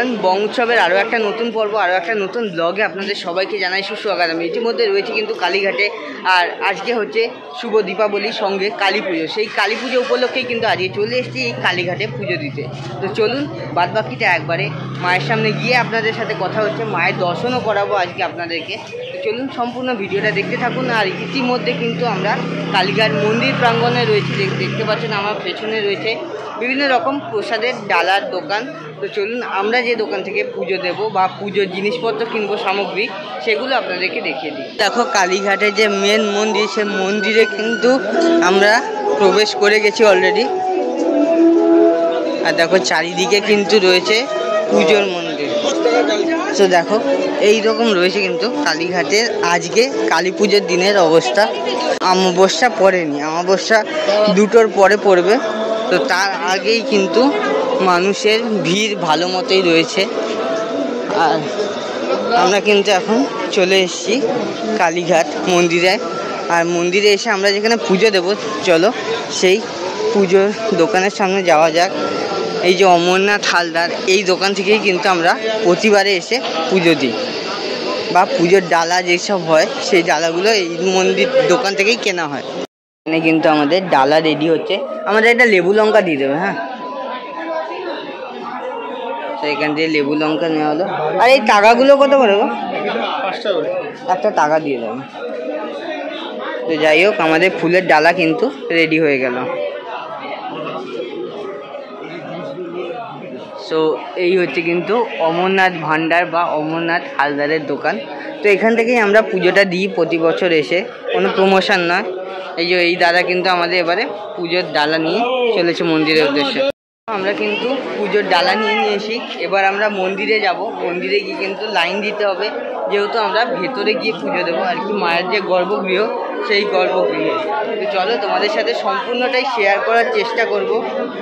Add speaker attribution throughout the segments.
Speaker 1: Everyone, বং উৎসবের আরও একটা নতুন পর্ব, আরও একটা নতুন ব্লগে আপনাদের সবাইকে জানাই সুস্বাগত। আমি ইতিমধ্যে রয়েছে কিন্তু কালীঘাটে, আর আজকে হচ্ছে শুভ দীপাবলির সঙ্গে কালী পুজো। সেই কালী পুজো উপলক্ষেই কিন্তু আজকে চলে এসেছি এই কালীঘাটে পুজো দিতে। তো চলুন বাদবাকিটা একবারে মায়ের সামনে গিয়ে আপনাদের সাথে কথা হচ্ছে, মায়ের দর্শনও করাবো আজকে আপনাদেরকে। তো চলুন সম্পূর্ণ ভিডিওটা দেখতে থাকুন। আর ইতিমধ্যে কিন্তু আমরা কালীঘাট মন্দির প্রাঙ্গণে রয়েছি, দেখতে পাচ্ছেন আমার পেছনে রয়েছে বিভিন্ন রকম প্রসাদের ডালার দোকান। তো চলুন আমরা যে দোকান থেকে পুজো দেব বা পুজোর জিনিসপত্র কিনবো সামগ্রী, সেগুলো আপনাদেরকে দেখিয়ে দিই। দেখো কালীঘাটের যে মেন মন্দির, সে মন্দিরে কিন্তু আমরা প্রবেশ করে গেছি অলরেডি। আর দেখো চারিদিকে কিন্তু রয়েছে পুজোর মন্দির। তো দেখো এই রকম রয়েছে কিন্তু কালীঘাটের আজকে কালী পুজোর দিনের অবস্থা। অমাবস্যা পড়েনি, অমাবস্যা 2টোর পরে পড়বে। তো তার আগেই কিন্তু মানুষের ভিড় ভালো মতোই রয়েছে। আর আমরা কিন্তু এখন চলে এসেছি কালীঘাট মন্দিরে। আর মন্দিরে এসে আমরা যেখানে পুজো দেব, চলো সেই পুজোর দোকানের সামনে যাওয়া যাক। এই যে অমরনাথ হালদার, এই দোকান থেকেই কিন্তু আমরা প্রতিবারে এসে পুজো দিই, বা পুজোর ডালা যেসব হয় সেই ডালাগুলো এই মন্দির দোকান থেকেই কেনা হয়। এখানে কিন্তু আমাদের ডালা রেডি হচ্ছে। আমাদের একটা লেবু লঙ্কা দিয়ে দেবে। হ্যাঁ, তো এখান থেকে লেবু লঙ্কা নেওয়া হলো। আর এই টাকাগুলো কত করে গো?
Speaker 2: 5 টাকা করে
Speaker 1: একটা টাকা দিয়ে দেবে। তো যাই হোক, আমাদের ফুলের ডালা কিন্তু রেডি হয়ে গেল। সো এই হচ্ছে কিন্তু অমরনাথ ভান্ডার বা অমরনাথ হালদারের দোকান। তো এখান থেকেই আমরা পুজোটা দিই প্রতি বছর এসে, কোনো প্রমোশন নয়। এই যে এই দাদা কিন্তু আমাদের এবারে পুজোর ডালা নিয়ে চলেছে মন্দিরের উদ্দেশ্যে। আমরা কিন্তু পুজোর ডালা নিয়ে নিয়েছি। এবার আমরা মন্দিরে যাব। মন্দিরে গিয়ে কিন্তু লাইন দিতে হবে, যেহেতু আমরা ভেতরে গিয়ে পুজো দেবো আর কি, মায়ের যে গর্ভগৃহ সেই গর্ভগৃহে। তো চলো তোমাদের সাথে সম্পূর্ণটাই শেয়ার করার চেষ্টা করব।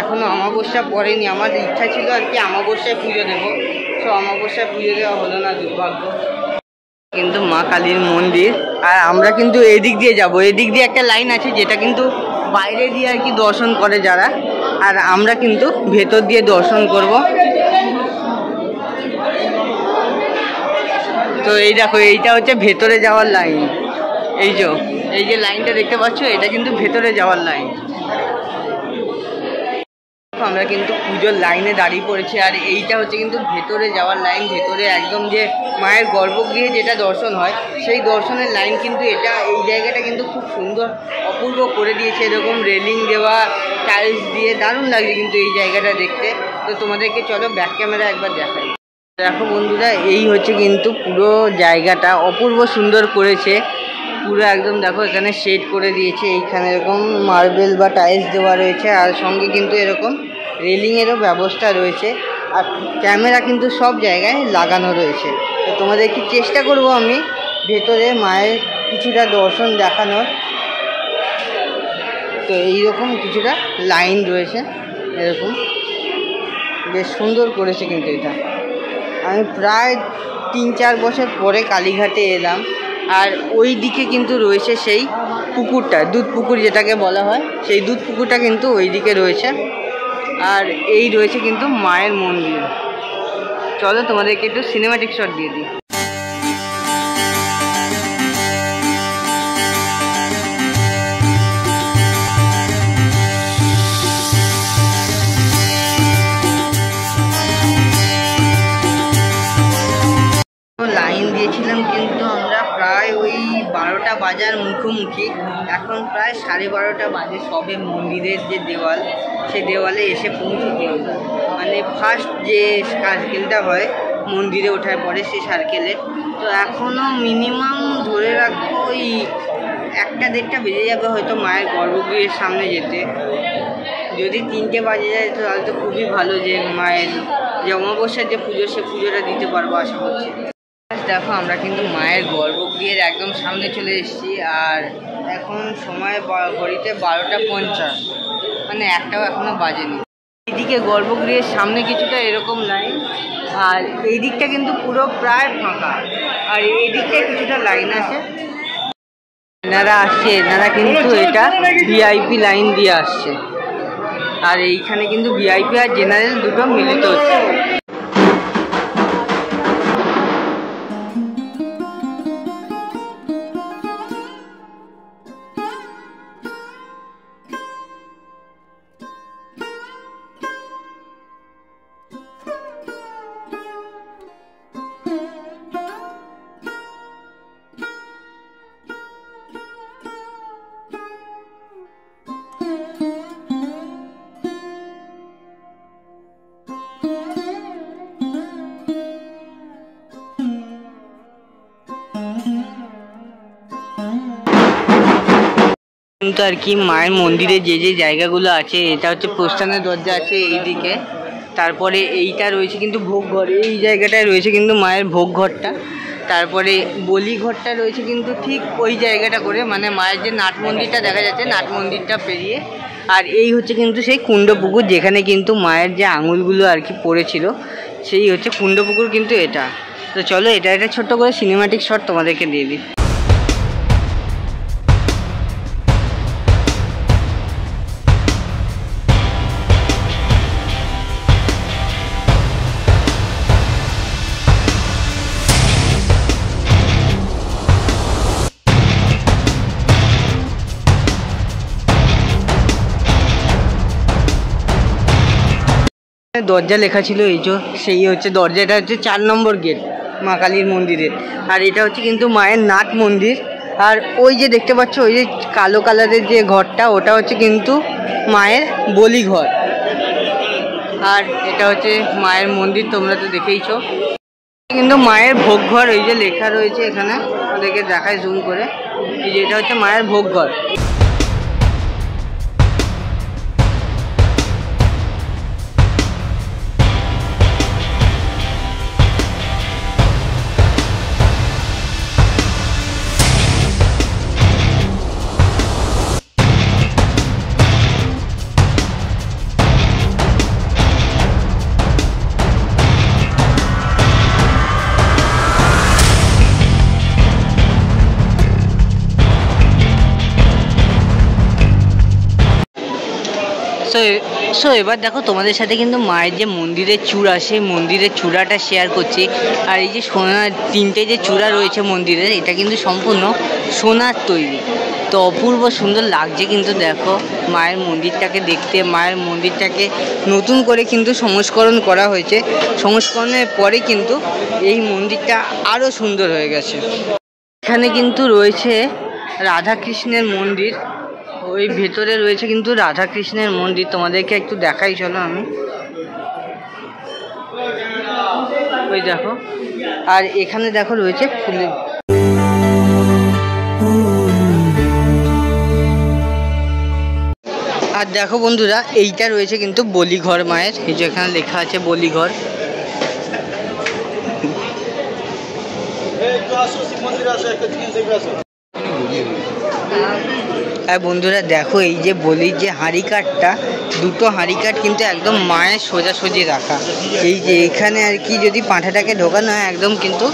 Speaker 1: এখনও অমাবস্যা পড়েনি, আমার ইচ্ছা ছিল আর কি অমাবস্যায় পুজো দেবো। তো অমাবস্যায় পুজো দেওয়া হলো না, দুর্ভাগ্য। কিন্তু মা কালীর মন্দির, আর আমরা কিন্তু এদিক দিয়ে যাব। এদিক দিয়ে একটা লাইন আছে যেটা কিন্তু বাইরে দিয়ে আর কি দর্শন করে যারা, আর আমরা কিন্তু ভেতর দিয়ে দর্শন করব। তো এই দেখো, এইটা হচ্ছে ভেতরে যাওয়ার লাইন। এই যে লাইনটা দেখতে পাচ্ছ, এটা কিন্তু ভেতরে যাওয়ার লাইন। আমরা কিন্তু পুজোর লাইনে দাঁড়িয়ে পড়েছি, আর এইটা হচ্ছে কিন্তু ভেতরে যাওয়ার লাইন। ভেতরে একদম যে মায়ের গর্ভগৃহে যেটা দর্শন হয় সেই দর্শনের লাইন কিন্তু এটা। এই জায়গাটা কিন্তু খুব সুন্দর অপূর্ব করে দিয়েছে, এরকম রেলিং দেওয়া, টাইলস দিয়ে, দারুণ লাগছে কিন্তু এই জায়গাটা দেখতে। তো তোমাদেরকে চলো ব্যাক ক্যামেরা একবার দেখাই। দেখো বন্ধুরা, এই হচ্ছে কিন্তু পুরো জায়গাটা অপূর্ব সুন্দর করেছে পুরো একদম। দেখো এখানে শেড করে দিয়েছে, এইখানে এরকম মার্বেল বা টাইলস দেওয়া রয়েছে, আর সঙ্গে কিন্তু এরকম রেলিংয়েরও ব্যবস্থা রয়েছে। আর ক্যামেরা কিন্তু সব জায়গায় লাগানো রয়েছে। তো তোমাদেরকে চেষ্টা করব আমি ভেতরে মায়ের কিছুটা দর্শন দেখানোর। তো এইরকম কিছুটা লাইন রয়েছে, এরকম বেশ সুন্দর করেছে কিন্তু এটা। আমি প্রায় 3-4 বছর পরে কালীঘাটে এলাম। আর ওই দিকে কিন্তু রয়েছে সেই পুকুরটা, দুধ পুকুর যেটাকে বলা হয়, সেই দুধ পুকুরটা কিন্তু ওই দিকে রয়েছে। আর এই রয়েছে কিন্তু মায়ের মন্দির। চলো তোমাদেরকে একটু সিনেমাটিক শট দিয়ে দিই। লাইন দিয়েছিলাম কিন্তু আমরা প্রায় ওই 12টা বাজার মুখোমুখি। এখন প্রায় 12:30 বাজে। সবে মন্দিরের যে দেওয়াল, সে দেওয়ালে এসে পৌঁছেছি আমরা। মানে ফার্স্ট যে সার্কেলটা হয় মন্দিরে ওঠার পরে, সেই সার্কেলে। তো এখনও মিনিমাম ধরে রাখবো ওই 1-1:30 বেজে যাবে হয়তো মায়ের গর্ভগৃহের সামনে যেতে। যদি 3টে বাজে যায় তো তাহলে তো খুবই ভালো, যে মায়ের যে অমাবস্যার যে পুজো, সে পুজোটা দিতে পারবো আশা করছি। দেখো আমরা কিন্তু মায়ের গর্ভগৃহের একদম সামনে চলে এসেছি। আর এখন সময় ঘড়িতে 12:50, মানে 1টাও এখনো বাজেনি। এইদিকে গর্ভগৃহের সামনে কিছুটা এরকম লাইন, আর এই দিকটা কিন্তু পুরো প্রায় ফাঁকা। আর এই দিকটায় কিছুটা লাইন আছে। এনারা আসছে, এনারা কিন্তু এটা ভিআইপি লাইন দিয়ে আসছে। আর এইখানে কিন্তু ভিআইপি আর জেনারেল দুটো মিলিত হচ্ছে। কিন্তু আর কি মায়ের মন্দিরে যে যে জায়গাগুলো আছে, এটা হচ্ছে প্রস্থানের দরজা আছে এইদিকে, তারপরে এইটা রয়েছে কিন্তু ভোগ ঘর, এই জায়গাটায় রয়েছে কিন্তু মায়ের ভোগ ঘরটা, তারপরে বলি ঘরটা রয়েছে কিন্তু ঠিক ওই জায়গাটা করে, মানে মায়ের যে নাট মন্দিরটা দেখা যাচ্ছে নাট মন্দিরটা পেরিয়ে। আর এই হচ্ছে কিন্তু সেই কুণ্ডপুকুর, যেখানে কিন্তু মায়ের যে আঙুলগুলো আর কি পড়েছিল, সেই হচ্ছে কুণ্ডপুকুর কিন্তু এটা। তো চলো এটা একটা ছোট্ট করে সিনেমাটিক শট তোমাদেরকে দিয়ে দিই। দরজা লেখা ছিল এই যে, সেই হচ্ছে দরজাটা হচ্ছে 4 নম্বর গেট মা কালীর মন্দিরের। আর এটা হচ্ছে কিন্তু মায়ের নাট মন্দির। আর ওই যে দেখতে পাচ্ছ ওই যে কালো কালারের যে ঘরটা, ওটা হচ্ছে কিন্তু মায়ের বলি ঘর। আর এটা হচ্ছে মায়ের মন্দির, তোমরা তো দেখেইছো। কিন্তু মায়ের ভোগ ঘর, এই যে লেখা রয়েছে এখানে, ওদেরকে দেখায় জুম করে, এই যে এটা হচ্ছে মায়ের ভোগ ঘর। সো এবার দেখো তোমাদের সাথে কিন্তু মায়ের যে মন্দিরের চূড়া, সেই মন্দিরের চূড়াটা শেয়ার করছি। আর এই যে সোনার 3টে যে চূড়া রয়েছে মন্দিরের, এটা কিন্তু সম্পূর্ণ সোনার তৈরি। তো অপূর্ব সুন্দর লাগছে কিন্তু দেখো মায়ের মন্দিরটাকে দেখতে। মায়ের মন্দিরটাকে নতুন করে কিন্তু সংস্করণ করা হয়েছে, সংস্করণের পরে কিন্তু এই মন্দিরটা আরও সুন্দর হয়ে গেছে। এখানে কিন্তু রয়েছে রাধাকৃষ্ণের মন্দির, ওই ভেতরে রয়েছে কিন্তু রাধাকৃষ্ণের মন্দির, তোমাদেরকে একটু দেখাই চলো আমি, ওই দেখো। আর এখানে দেখো রয়েছে ফুলের, আর দেখো বন্ধুরা এইটা রয়েছে কিন্তু বলিঘর মায়ের, এই যে এখানে লেখা আছে বলিঘর। আর বন্ধুরা দেখো এই যে বলির যে হাঁড়ি কাঠটা, দুটো হাঁড়ি কাঠ কিন্তু একদম মায়ের সোজাসুজি রাখা। এই যে এখানে আর কি যদি পাঁঠাটাকে ঢোকানো হয়, একদম কিন্তু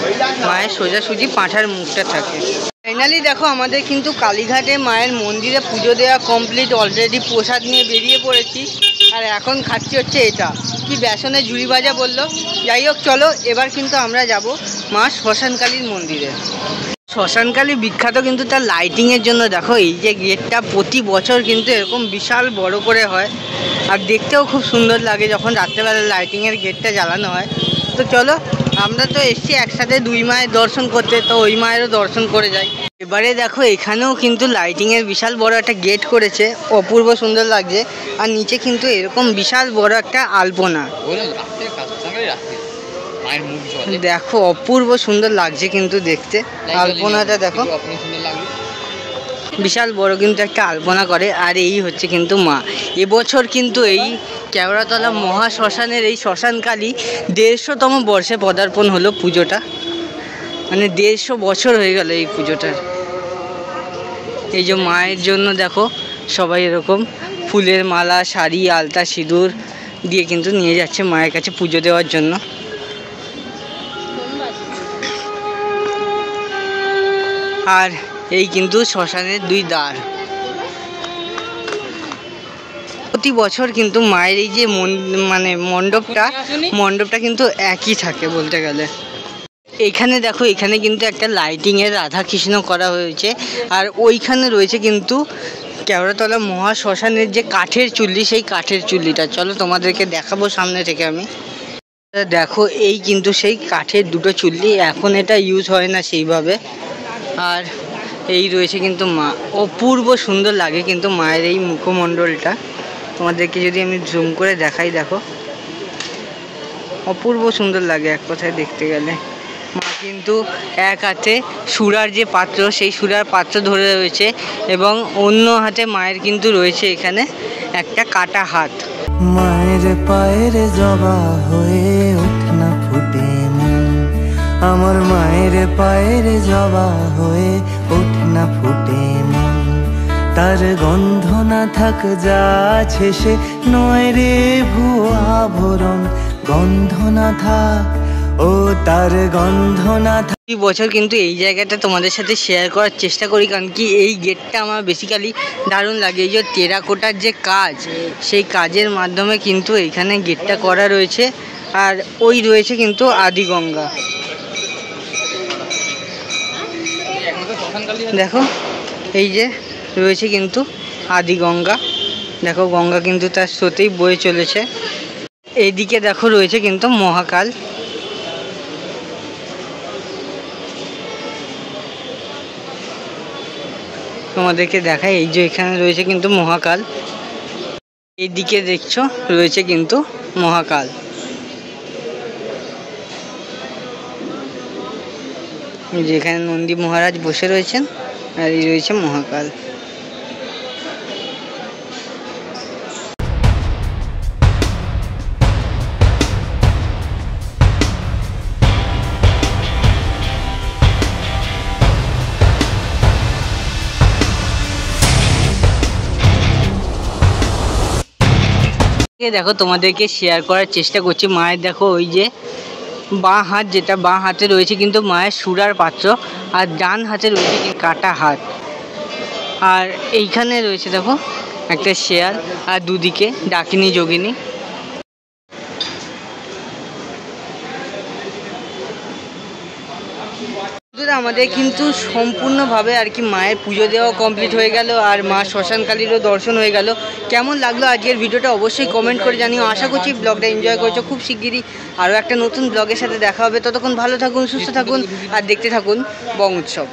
Speaker 1: মায়ের সোজাসুজি পাঁঠার মুখটা থাকে। ফাইনালি দেখো আমাদের কিন্তু কালীঘাটে মায়ের মন্দিরে পুজো দেওয়া কমপ্লিট, অলরেডি প্রসাদ নিয়ে বেরিয়ে পড়েছি। আর এখন খাচ্ছি হচ্ছে এটা কি, বেসনের ঝুড়ি ভাজা বললো। যাই হোক চলো এবার কিন্তু আমরা যাব মা শ্মশানকালীর মন্দিরে। শ্মশানকালী বিখ্যাত কিন্তু তার লাইটিংয়ের জন্য। দেখো এই যে গেটটা প্রতি বছর কিন্তু এরকম বিশাল বড় করে হয়, আর দেখতেও খুব সুন্দর লাগে যখন রাত্রেবেলা লাইটিংয়ের গেটটা জ্বালানো হয়। তো চলো আমরা তো এসছি একসাথে 2 মায়ের দর্শন করতে, তো ওই মায়েরও দর্শন করে যাই। এবারে দেখো এখানেও কিন্তু লাইটিংয়ের বিশাল বড় একটা গেট করেছে, অপূর্ব সুন্দর লাগছে। আর নিচে কিন্তু এরকম বিশাল বড় একটা আলপনা, দেখো অপূর্ব সুন্দর লাগছে কিন্তু দেখতে। আলপনাটা দেখো বিশাল বড় কিন্তু একটা আলপনা করে। আর এই হচ্ছে কিন্তু মা। এবছর কিন্তু এই কেওড়াতলা মহাশ্মশানের এই শ্মশানকালী 150তম বর্ষে পদার্পণ হলো পুজোটা, মানে 150 বছর হয়ে গেল এই পুজোটার। এই যে মায়ের জন্য দেখো সবাই এরকম ফুলের মালা, শাড়ি, আলতা, সিঁদুর দিয়ে কিন্তু নিয়ে যাচ্ছে মায়ের কাছে পুজো দেওয়ার জন্য। আর এই কিন্তু শ্মশানের 2 দ্বার। প্রতি বছর কিন্তু মায়ের এই যে মানে মণ্ডপটা কিন্তু একই থাকে বলতে গেলে। এখানে দেখো এখানে কিন্তু একটা লাইটিংয়ের রাধাকৃষ্ণ করা হয়েছে। আর ওইখানে রয়েছে কিন্তু কেওড়াতলা মহাশ্মশানের যে কাঠের চুল্লি, সেই কাঠের চুল্লিটা চলো তোমাদেরকে দেখাবো সামনে থেকে আমি। দেখো এই কিন্তু সেই কাঠের 2টো চুল্লি, এখন এটা ইউজ হয় না সেইভাবে। আর এই রয়েছে কিন্তু মা, অপূর্ব সুন্দর লাগে কিন্তু মায়ের এই মুখমণ্ডলটা। তোমাদেরকে যদি আমি জুম করে দেখাই, দেখো অপূর্ব সুন্দর লাগে এক কথায় দেখতে গেলে। মা কিন্তু এক হাতে সুরার যে পাত্র সেই সুরার পাত্র ধরে রয়েছে এবং অন্য হাতে মায়ের কিন্তু রয়েছে এখানে একটা কাটা হাত।
Speaker 2: মায়ের পায়ের জবা হয়ে ওঠে না ফুটে মন, আমার মায়ের পায়ের জবা হয়ে ওঠে না ফুটে মন। তার গন্ধ না থাক যা আছে সে নয় রে ভুয়া আভরণ, গন্ধ না থাক ও তার গন্ধ না থাক।
Speaker 1: এই বছর কিন্তু এই জায়গাটা তোমাদের সাথে শেয়ার করার চেষ্টা করি, কারণ কি এই গেটটা আমার বেসিক্যালি দারুণ লাগে। এই যে টেরাকোটার যে কাজ, সেই কাজের মাধ্যমে কিন্তু এইখানে গেটটা করা রয়েছে। আর ওই রয়েছে কিন্তু আদিগঙ্গা, দেখো এই যে রয়েছে কিন্তু আদিগঙ্গা। দেখো গঙ্গা কিন্তু তার স্রোতেই বয়ে চলেছে। এইদিকে দেখো রয়েছে কিন্তু মহাকাল। তোমাদেরকে দেখাই, এই যে এখানে রয়েছে কিন্তু মহাকাল। এইদিকে দেখছো রয়েছে কিন্তু মহাকাল। যেখানে নন্দী মহারাজ বসে রয়েছেন আর এই রয়েছে মহাকাল। দেখো তোমাদেরকে শেয়ার করার চেষ্টা করছি মায়ের, দেখো ওই যে বাঁ হাত, যেটা বাঁ হাতে রয়েছে কিন্তু মায়ের সুরার পাত্র, আর ডান হাতে রয়েছে কাটা হাত। আর এইখানে রয়েছে দেখো একটা শেয়াল আর দুদিকে ডাকিনী যোগিনী। আমাদের কিন্তু সম্পূর্ণভাবে আর কি মায়ের পুজো দেওয়া কমপ্লিট হয়ে গেল, আর মা শ্মশানকালীরও দর্শন হয়ে গেল। কেমন লাগলো আজকের ভিডিওটা অবশ্যই কমেন্ট করে জানিও। আশা করছি ব্লগটা এনজয় করছো। খুব শিগগিরই আরও একটা নতুন ব্লগের সাথে দেখা হবে। ততক্ষণ ভালো থাকুন, সুস্থ থাকুন আর দেখতে থাকুন বং উৎসব।